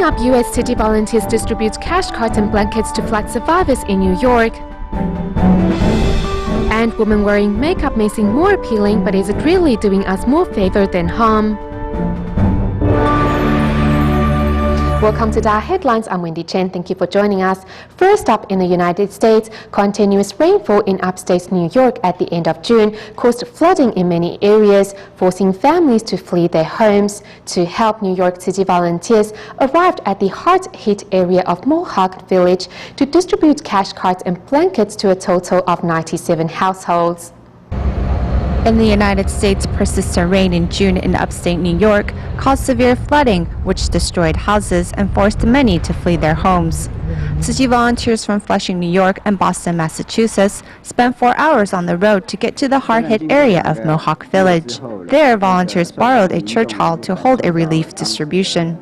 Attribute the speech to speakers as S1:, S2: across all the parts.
S1: Coming up, U.S. City volunteers distribute cash cards and blankets to flood survivors in New York. And women wearing makeup may seem more appealing, but is it really doing us more favor than harm? Welcome to DaAi Headlines. I'm Wendy Chen. Thank you for joining us. First up, in the United States, continuous rainfall in upstate New York at the end of June caused flooding in many areas, forcing families to flee their homes. To help, New York City volunteers arrived at the hard-hit area of Mohawk Village to distribute cash cards and blankets to a total of 97 households.
S2: In the United States, persistent rain in June in upstate New York caused severe flooding, which destroyed houses and forced many to flee their homes. City volunteers from Flushing, New York and Boston, Massachusetts spent 4 hours on the road to get to the hard-hit area of Mohawk Village. There, volunteers borrowed a church hall to hold a relief distribution.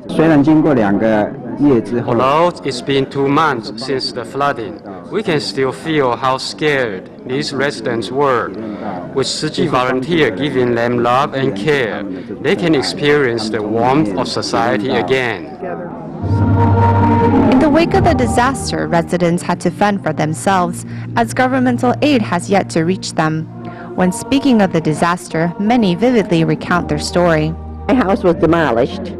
S3: Although it's been 2 months since the flooding, we can still feel how scared these residents were. With city volunteers giving them love and care, they can experience the warmth of society again.
S2: In the wake of the disaster, residents had to fend for themselves, as governmental aid has yet to reach them. When speaking of the disaster, many vividly recount their story.
S4: My house was demolished.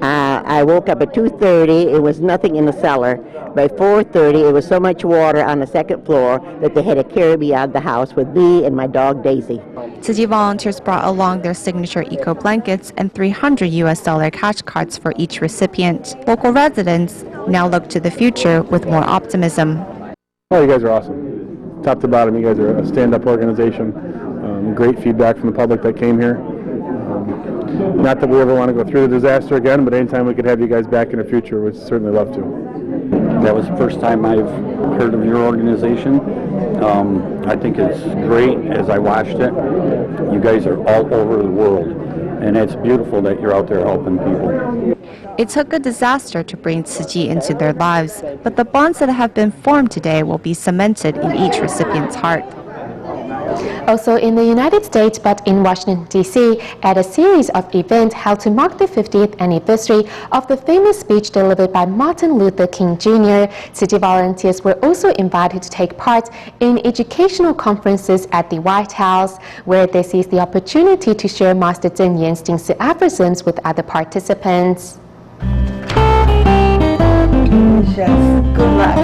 S4: I woke up at 2:30. It was nothing in the cellar. By 4:30, it was so much water on the second floor that they had to carry me out of the house with me and my dog Daisy.
S2: City volunteers brought along their signature eco blankets and $300 cash cards for each recipient. Local residents now look to the future with more optimism.
S5: Oh, you guys are awesome. Top to bottom, you guys are a stand-up organization. Great feedback from the public that came here. Not that we ever want to go through the disaster again, but anytime we could have you guys back in the future, we'd certainly love to.
S6: That was the first time I've heard of your organization. I think it's great as I watched it. You guys are all over the world, and it's beautiful that you're out there helping people.
S2: It took a disaster to bring Tzu Chi into their lives, but the bonds that have been formed today will be cemented in each recipient's heart.
S1: Also in the United States, but in Washington, D.C., at a series of events held to mark the 50th anniversary of the famous speech delivered by Martin Luther King Jr., city volunteers were also invited to take part in educational conferences at the White House, where they seized the opportunity to share Master Zheng Yanxing's aphorisms with other participants.
S7: Yes, good luck.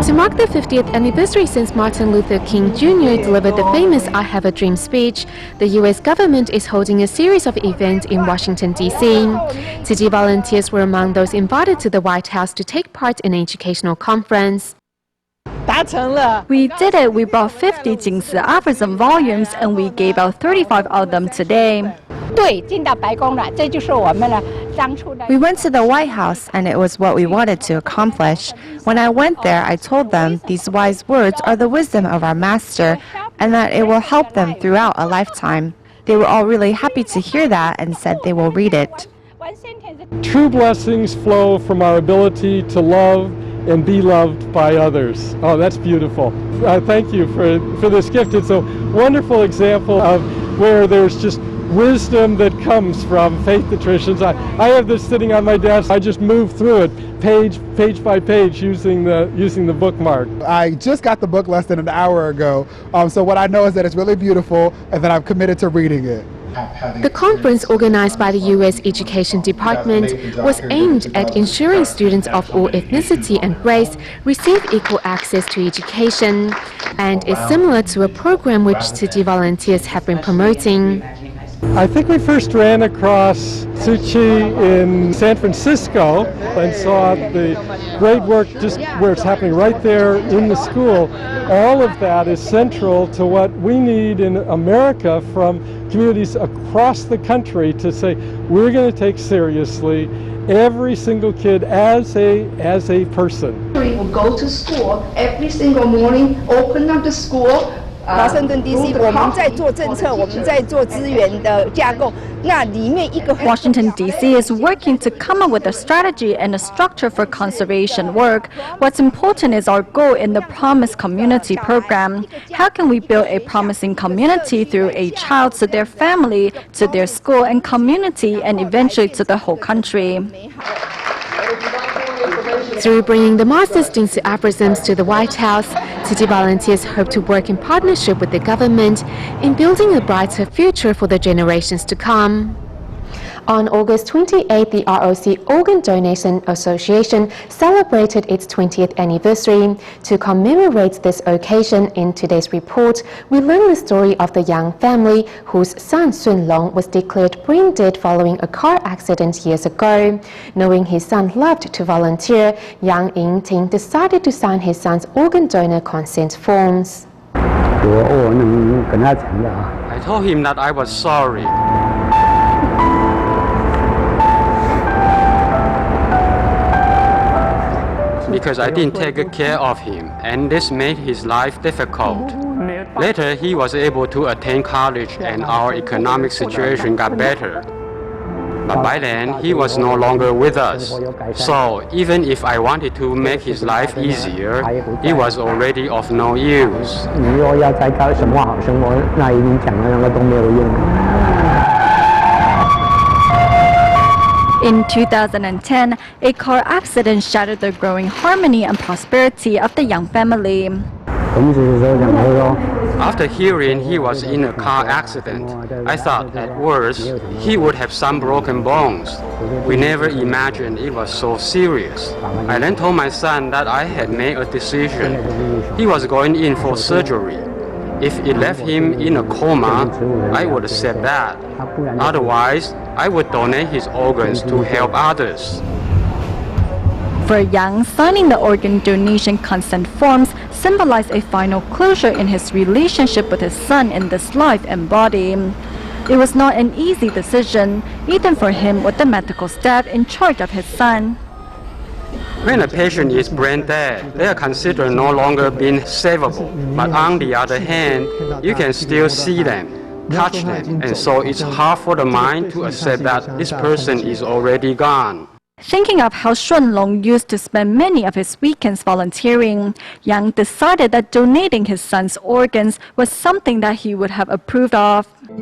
S1: To mark the 50th anniversary since Martin Luther King Jr. delivered the famous I Have a Dream speech, the U.S. government is holding a series of events in Washington, D.C. City volunteers were among those invited to the White House to take part in an educational conference.
S7: We did it. We brought 50 Jingzi aphorism volumes and we gave out 35 of them today.
S2: We went to the White House, and it was what we wanted to accomplish. When I went there, I told them these wise words are the wisdom of our master, and that it will help them throughout a lifetime. They were all really happy to hear that and said they will read it.
S5: True blessings flow from our ability to love and be loved by others. Oh, that's beautiful. Thank you for this gift. It's a wonderful example of where there's just wisdom that comes from faith traditions. I have this sitting on my desk. I just move through it page by page using the bookmark.
S8: I just got the book less than an hour ago, so what I know is that it's really beautiful and that I'm committed to reading it.
S1: The conference, organized by the U.S. Education Department, was aimed at ensuring students of all ethnicity and race receive equal access to education, and is similar to a program which city volunteers have been promoting.
S5: I think we first ran across Tzu Chi in San Francisco and saw the great work just where it's happening right there in the school. All of that is central to what we need in America from communities across the country to say we're going to take seriously every single kid as a person.
S9: We will go to school every single morning, open up the school, 华盛顿 DC， 我们在做政策，我们在做资源的架构。那里面一个
S7: Washington, D.C. is working to come up with a strategy and a structure for conservation work. What's important is our goal in the Promise Community program. How can we build a promising community through a child to their family, to their school and community, and eventually to the whole country?
S1: Through bringing the master students to aphorisms to the White House, city volunteers hope to work in partnership with the government in building a brighter future for the generations to come. On August 28, the ROC Organ Donation Association celebrated its 20th anniversary. To commemorate this occasion, in today's report, we learn the story of the young family whose son Sun Long was declared brain dead following a car accident years ago. Knowing his son loved to volunteer, young Ying Ting decided to sign his son's organ donor consent forms.
S3: I told him that I was sorry. Because I didn't take good care of him, and this made his life difficult. Later, he was able to attend college and our economic situation got better. But by then, he was no longer with us. So, even if I wanted to make his life easier, it was already of no use.
S7: In 2010, a car accident shattered the growing harmony and prosperity of the young family.
S3: After hearing he was in a car accident, I thought at worst he would have some broken bones. We never imagined it was so serious. I then told my son that I had made a decision. He was going in for surgery. If it left him in a coma, I would accept that. Otherwise, I would donate his organs to help others.
S7: For Yang, signing the organ donation consent forms symbolized a final closure in his relationship with his son in this life and body. It was not an easy decision, even for him with the medical staff in charge of his son.
S3: When a patient is brain dead, they are considered no longer being savable. But on the other hand, you can still see them, touch them, and so it's hard for the mind to accept that this person is already gone.
S7: Thinking of how Shun Long used to spend many of his weekends volunteering, Yang decided that donating his son's organs was something that he would have approved of.
S3: He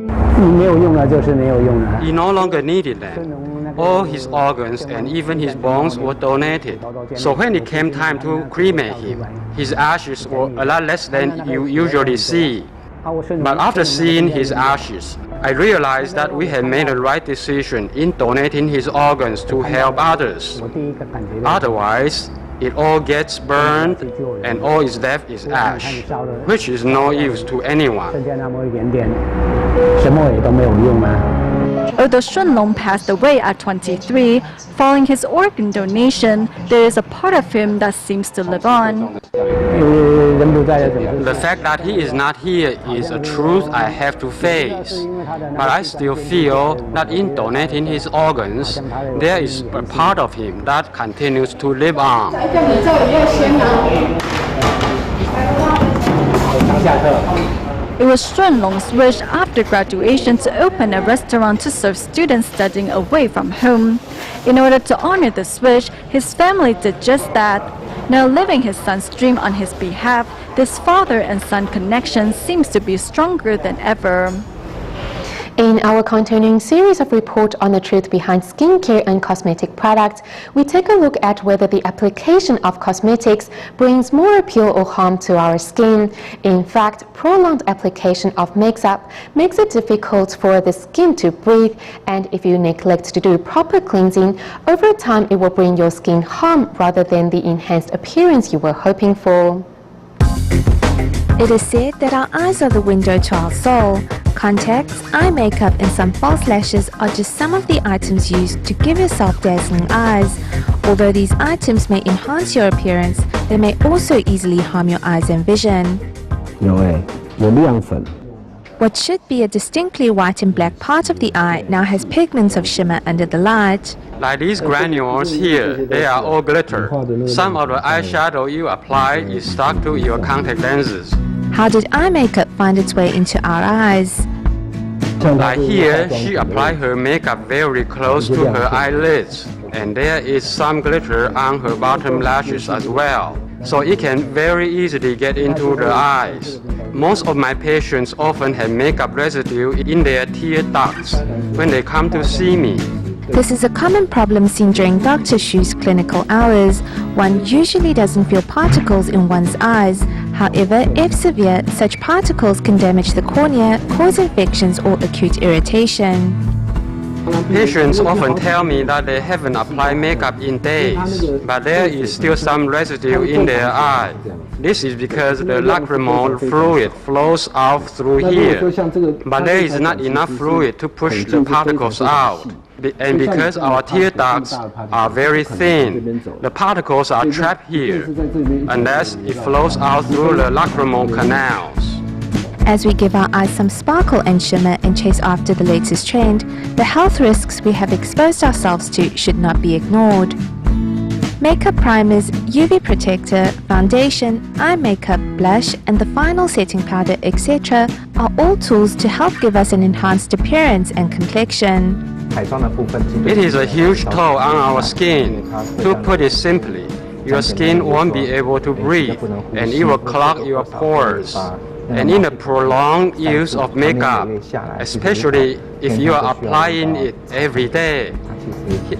S3: no longer needed them. All his organs and even his bones were donated. So when it came time to cremate him, his ashes were a lot less than you usually see. But after seeing his ashes, I realized that we had made the right decision in donating his organs to help others. Otherwise, it all gets burned and all is left is ash, which is no use to anyone.
S7: Although Shun Long passed away at 23, following his organ donation, there is a part of him that seems to live on.
S3: The fact that he is not here is a truth I have to face. But I still feel that in donating his organs, there is a part of him that continues to live on.
S7: It was Shun Long's wish after graduation to open a restaurant to serve students studying away from home. In order to honor this wish, his family did just that. Now living his son's dream on his behalf, this father and son connection seems to be stronger than ever.
S1: In our continuing series of reports on the truth behind skincare and cosmetic products, we take a look at whether the application of cosmetics brings more appeal or harm to our skin. In fact, prolonged application of makeup makes it difficult for the skin to breathe, and if you neglect to do proper cleansing, over time it will bring your skin harm rather than the enhanced appearance you were hoping for.
S2: It is said that our eyes are the window to our soul. Contacts, eye makeup and some false lashes are just some of the items used to give yourself dazzling eyes. Although these items may enhance your appearance, they may also easily harm your eyes and vision. What should be a distinctly white and black part of the eye now has pigments of shimmer under the light.
S3: Like these granules here, they are all glitter. Some of the eyeshadow you apply is stuck to your contact lenses.
S2: How did eye makeup find its way into our eyes?
S3: Like here, she applied her makeup very close to her eyelids, and there is some glitter on her bottom lashes as well, so it can very easily get into the eyes. Most of my patients often have makeup residue in their tear ducts when they come to see me.
S2: This is a common problem seen during Dr. Shu's clinical hours. One usually doesn't feel particles in one's eyes. However, if severe, such particles can damage the cornea, cause infections or acute irritation.
S3: Patients often tell me that they haven't applied makeup in days, but there is still some residue in their eye. This is because the lacrimal fluid flows out through here, but there is not enough fluid to push the particles out. And because our tear ducts are very thin, the particles are trapped here, unless it flows out through the lacrimal canals.
S2: As we give our eyes some sparkle and shimmer and chase after the latest trend, the health risks we have exposed ourselves to should not be ignored. Makeup primers, UV protector, foundation, eye makeup, blush, and the final setting powder, etc. are all tools to help give us an enhanced appearance and complexion.
S3: It is a huge toll on our skin. To put it simply, your skin won't be able to breathe, and it will clog your pores. And in a prolonged use of makeup, especially if you are applying it every day,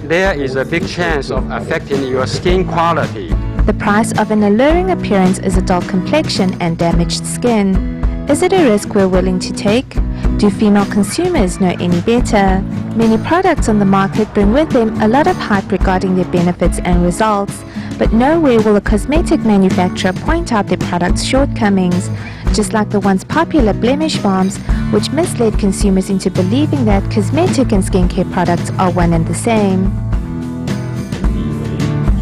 S3: there is a big chance of affecting your skin quality.
S2: The price of an alluring appearance is a dull complexion and damaged skin. Is it a risk we're willing to take? Do female consumers know any better? Many products on the market bring with them a lot of hype regarding their benefits and results, but nowhere will a cosmetic manufacturer point out their product's shortcomings, just like the once popular blemish balms, which misled consumers into believing that cosmetic and skincare products are one and the same.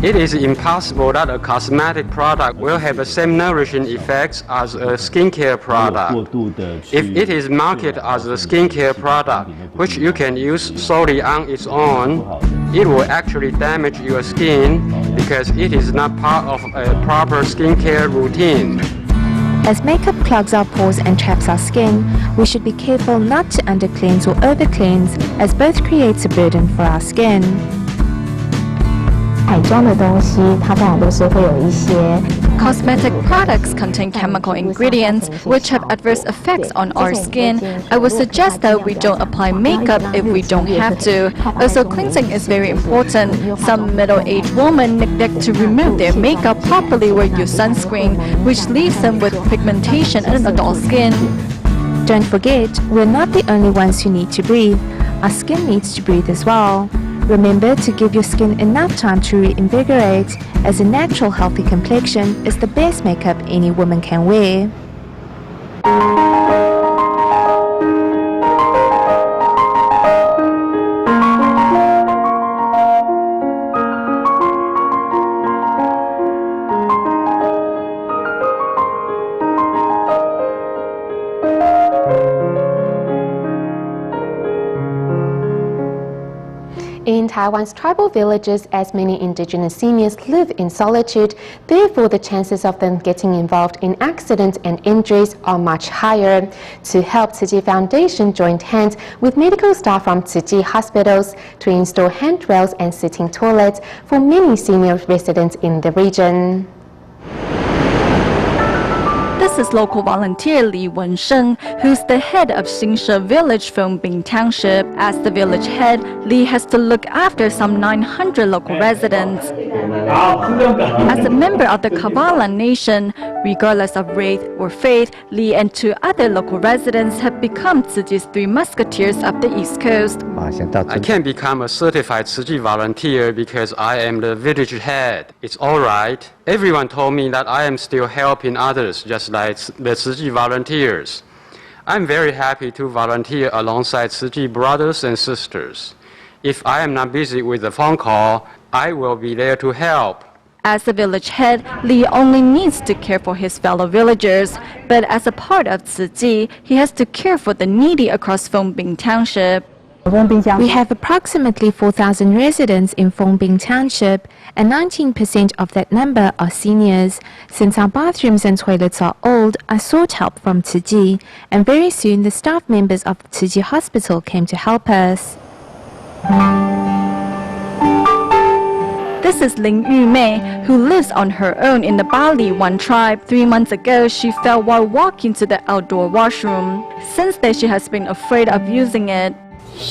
S3: It is impossible that a cosmetic product will have the same nourishing effects as a skincare product. If it is marketed as a skincare product, which you can use solely on its own, it will actually damage your skin because it is not part of a proper skincare routine.
S2: As makeup clogs our pores and traps our skin, we should be careful not to under-cleanse or over-cleanse, as both creates a burden for our skin.
S7: Cosmetic products contain chemical ingredients which have adverse effects on our skin. I would suggest that we don't apply makeup if we don't have to. Also, cleansing is very important. Some middle-aged women neglect to remove their makeup properly or use sunscreen, which leaves them with pigmentation and adult skin.
S2: Don't forget, we're not the only ones who need to breathe. Our skin needs to breathe as well. Remember to give your skin enough time to reinvigorate, as a natural healthy complexion is the best makeup any woman can wear.
S1: In Taiwan's tribal villages, as many indigenous seniors live in solitude, therefore the chances of them getting involved in accidents and injuries are much higher. To help, Tzu Chi Foundation joined hands with medical staff from Tzu Chi hospitals to install handrails and sitting toilets for many senior residents in the region.
S7: This is local volunteer Li Wensheng, who's the head of Xingshe Village from Bing Township. As the village head, Li has to look after some 900 local residents. As a member of the Kavala Nation, regardless of race or faith, Li and two other local residents have become Tzu Chi's Three Musketeers of the East Coast.
S3: I can become a certified Tzu Chi volunteer because I am the village head. It's all right. Everyone told me that I am still helping others, just like the Tzu Chi volunteers. I'm very happy to volunteer alongside Tzu Chi brothers and sisters. If I am not busy with a phone call, I will be there to help.
S7: As the village head, Li only needs to care for his fellow villagers, but as a part of Tzu Chi, he has to care for the needy across Bing Township.
S2: We have approximately 4,000 residents in Fongbing Township, and 19% of that number are seniors. Since our bathrooms and toilets are old, I sought help from Tzu Chi, and very soon the staff members of Tzu Chi Hospital came to help us.
S7: This is Ling Yumei, who lives on her own in the Bali One tribe. 3 months ago, she fell while walking to the outdoor washroom. Since then, she has been afraid of using it.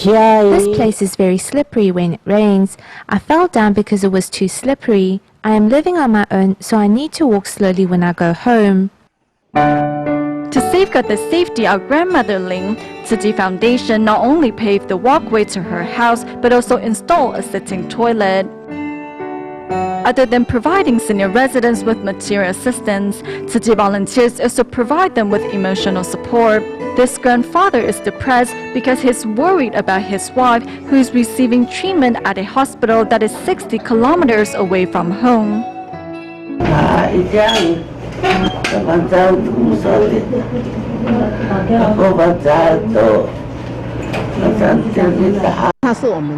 S2: This place is very slippery when it rains. I fell down because it was too slippery. I am living on my own, so I need to walk slowly when I go home.
S7: To safeguard the safety of grandmother Ling, Tzu Chi Foundation not only paved the walkway to her house, but also installed a sitting toilet. Other than providing senior residents with material assistance, Tzu Chi volunteers also provide them with emotional support. This grandfather is depressed because he's worried about his wife, who is receiving treatment at a hospital that is 60 kilometers away from home.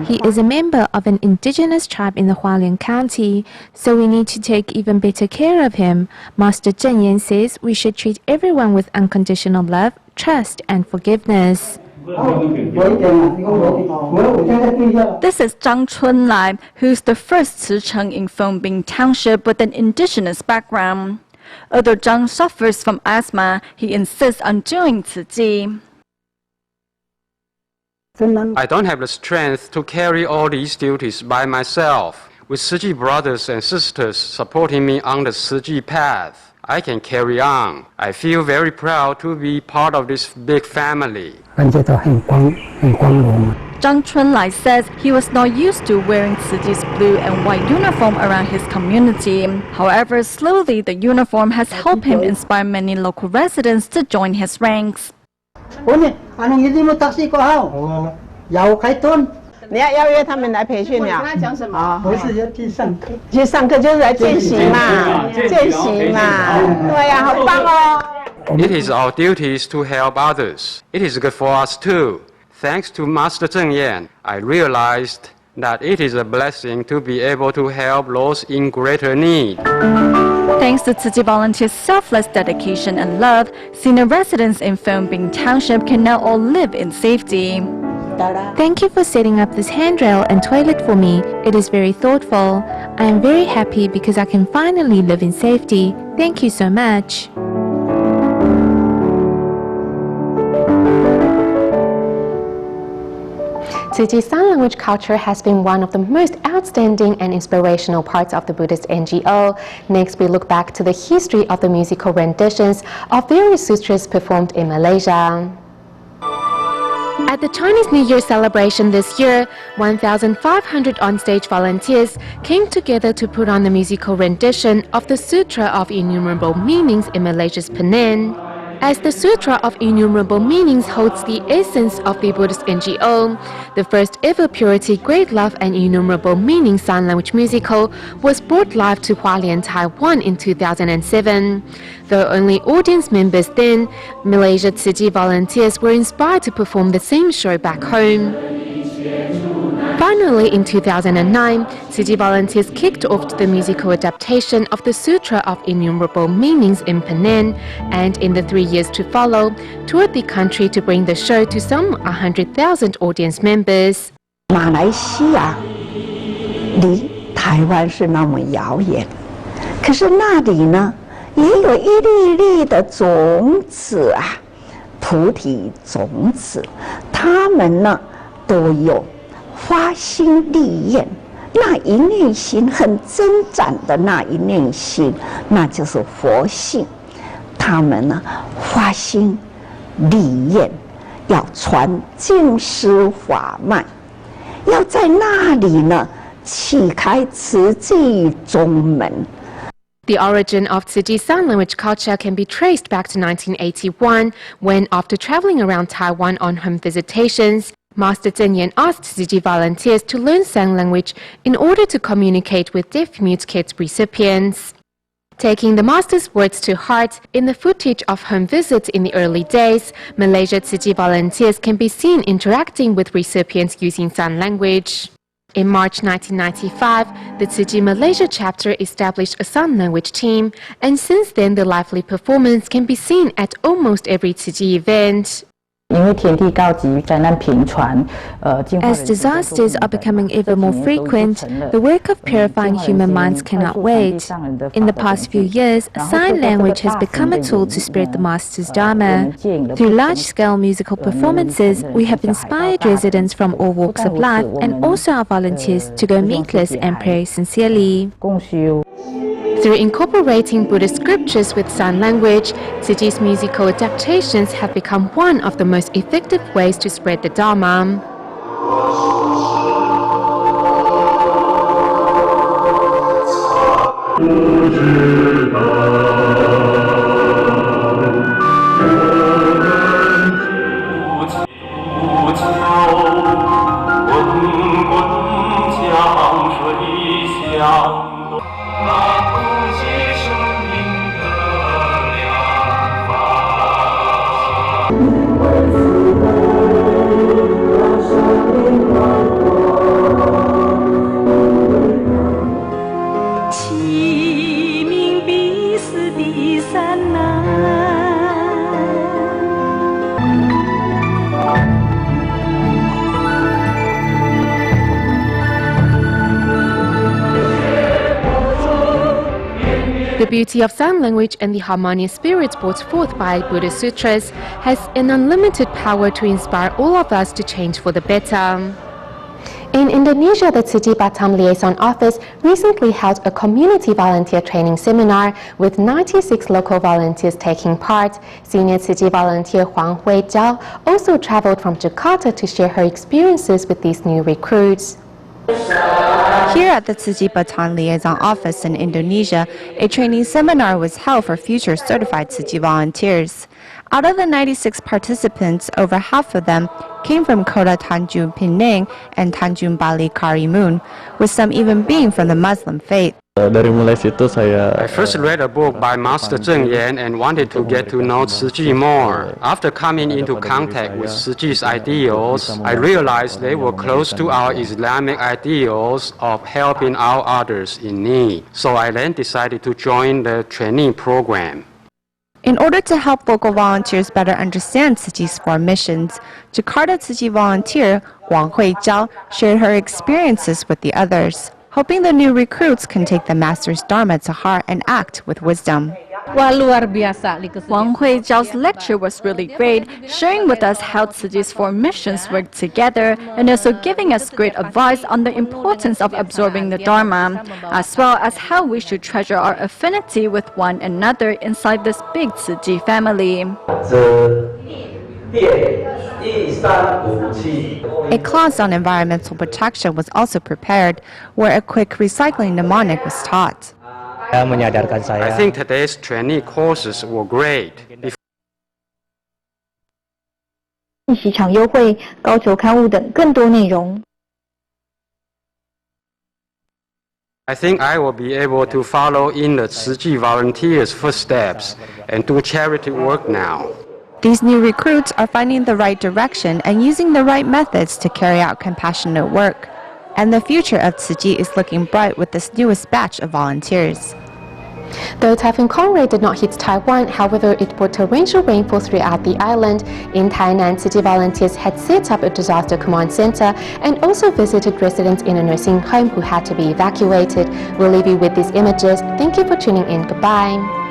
S2: He is a member of an indigenous tribe in the Hualien County, so we need to take even better care of him. Master Zheng Yan says we should treat everyone with unconditional love, trust, and forgiveness.
S7: This is Zhang Chunlai, who's the first Tzu Cheng in Fongbing Township with an indigenous background. Although Zhang suffers from asthma, he insists on doing Tzu Chi.
S3: I don't have the strength to carry all these duties by myself. With Tzu Chi brothers and sisters supporting me on the Tzu Chi path, I can carry on. I feel very proud to be part of this big family.
S7: Zhang Chunlai says he was not used to wearing Tzu Chi's blue and white uniform around his community. However, slowly the uniform has helped him inspire many local residents to join his ranks.
S10: 你要约他们来培训呀？他讲什么？不是要去上课，去上课就是来见习嘛，见习嘛，对呀，好棒哦。
S3: It is our duties to help others. It is good for us too. Thanks to Master Zheng Yan, I realized that it is a blessing to be able to help those in greater need.
S7: Thanks to Tzu Chi volunteers' selfless dedication and love, senior residents in Fongbing Township can now all live in safety.
S2: Thank you for setting up this handrail and toilet for me. It is very thoughtful. I am very happy because I can finally live in safety. Thank you so much.
S1: Tzu Chi Sign Language culture has been one of the most outstanding and inspirational parts of the Buddhist NGO. Next, we look back to the history of the musical renditions of various sutras performed in Malaysia. At the Chinese New Year celebration this year, 1,500 on-stage volunteers came together to put on the musical rendition of the Sutra of Innumerable Meanings in Malaysia's Penang. As the Sutra of Innumerable Meanings holds the essence of the Buddhist NGO, the first ever Purity, Great Love and Innumerable Meaning sign language musical was brought live to Hualien, Taiwan in 2007. Though only audience members then, Malaysia Tzu Chi volunteers were inspired to perform the same show back home. Finally, in 2009, Tzu Chi volunteers kicked off the musical adaptation of the Sutra of Innumerable Meanings in Penang, and in the 3 years to follow, toured the country to bring the show to some 100,000 audience members.
S11: 马来西亚离台湾是那么遥远，可是那里呢，也有一粒粒的种子啊，菩提种子，他们呢都有发心立愿，那一念心很增长的那一念心，那就是佛性。他们呢发心立愿，要传净师法脉，要在那里呢启开慈济中门。
S1: The origin of Tzu Chi Sign Language culture can be traced back to 1981, when, after traveling around Taiwan on home visitations, Master Zheng Yan asked Tzu Chi volunteers to learn sign language in order to communicate with deaf-mute kids recipients. Taking the master's words to heart, in the footage of home visits in the early days, Malaysia Tzu Chi volunteers can be seen interacting with recipients using sign language. In March 1995, the Tzu Chi Malaysia chapter established a sign language team, and since then the lively performance can be seen at almost every Tzu Chi event.
S2: As disasters are becoming ever more frequent, the work of purifying human minds cannot wait. In the past few years, sign language has become a tool to spread the Master's Dharma. Through large-scale musical performances, we have inspired residents from all walks of life and also our volunteers to go meatless and pray sincerely.
S1: Through incorporating Buddhist scriptures with sign language, Tzu Chi's musical adaptations have become one of the most effective ways to spread the Dharma. The beauty of sign language and the harmonious spirit brought forth by Buddhist sutras has an unlimited power to inspire all of us to change for the better. In Indonesia, the Tzu Chi Batam Liaison Office recently held a community volunteer training seminar with 96 local volunteers taking part. Senior Tzu Chi volunteer Huang Hui Jiao also traveled from Jakarta to share her experiences with these new recruits.
S2: Here at the Tzu Chi Batam Liaison Office in Indonesia, a training seminar was held for future certified Tzu Chi volunteers. Out of the 96 participants, over half of them came from Kota Tanjung Pinang and Tanjung Bali Karimun, with some even being from the Muslim faith.
S3: I first read a book by Master Zheng Yan and wanted to get to know Tzu Chi more. After coming into contact with Tzu Chi's ideals, I realized they were close to our Islamic ideals of helping out others in need. So I then decided to join the training program.
S2: In order to help local volunteers better understand Tzu Chi's 4 missions, Jakarta Tzu Chi volunteer Huang Hui Jiao shared her experiences with the others, hoping the new recruits can take the Master's Dharma to heart and act with wisdom.
S7: Wang Hui Jiao's lecture was really great, sharing with us how Tzu Chi's 4 missions work together and also giving us great advice on the importance of absorbing the Dharma, as well as how we should treasure our affinity with one another inside this big Tzu Chi family.
S2: A class on environmental protection was also prepared, where a quick recycling mnemonic was taught.
S3: I think today's training courses were great. I think I will be able to follow in the Tzu Chi volunteers' footsteps and do charity work now.
S2: These new recruits are finding the right direction and using the right methods to carry out compassionate work. And the future of Tzu Chi is looking bright with this newest batch of volunteers.
S1: Though Typhoon Conrad did not hit Taiwan, however, it brought torrential rainfall throughout the island. In Tainan, Tzu Chi volunteers had set up a disaster command center and also visited residents in a nursing home who had to be evacuated. We'll leave you with these images. Thank you for tuning in. Goodbye.